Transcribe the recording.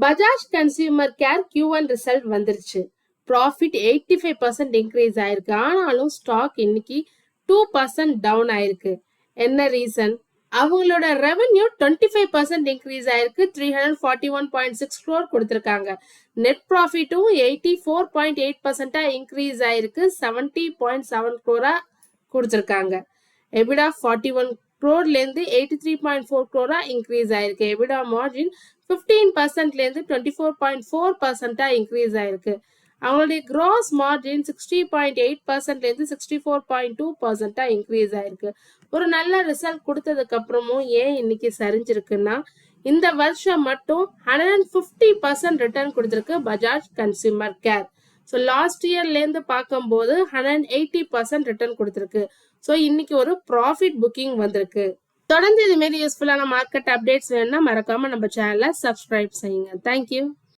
Bajaj Consumer care Q1 result வந்துருச்சு. Profit 85% increase ஆயிருக்கு. ஆனாலும் ஸ்டாக் இன்னைக்கு 2% டவுன் ஆயிருக்கு. என்ன ரீசன்? அவங்களோட ரெவென்யூ 25% இன்க்ரீஸ் ஆயிருக்கு. 341.6 crore கொடுத்திருக்காங்க. நெட் ப்ராஃபிட்டும் 84.8% இன்க்ரீஸ் ஆயிருக்கு. 70.7 crore கொடுத்திருக்காங்க. எபிடா 41 crore இருந்து 83.4 crore இன்க்ரீஸ் ஆயிருக்கு. எபிடா மார்ஜின் 15% இருந்து 24.4% இன்க்ரீஸ் ஆயிருக்கு. அவங்களுடைய கிராஸ் மார்ஜின் 60.8% இருந்து 64.2% இன்க்ரீஸ் ஆயிருக்கு. ஒரு நல்ல ரிசல்ட் கொடுத்ததுக்கு அப்புறமும் ஏன் இன்னைக்கு சரிஞ்சிருக்குன்னா, இந்த வருஷம் மட்டும் 150% ரிட்டர்ன் கொடுத்திருக்கு Bajaj Consumer Care. So last இயர்லேருந்து பார்க்கும்போது 180% ரிட்டர்ன் கொடுத்திருக்கு. ஸோ இன்னைக்கு ஒரு ப்ராஃபிட் புக்கிங் வந்திருக்கு. தொடர்ந்து இது மாரி யூஸ்ஃபுல்லான மார்க்கெட் அப்டேட்ஸ் வேணும்னா மறக்காம நம்ம சேனலை சப்ஸ்கிரைப் செய்யுங்க. தேங்க்யூ.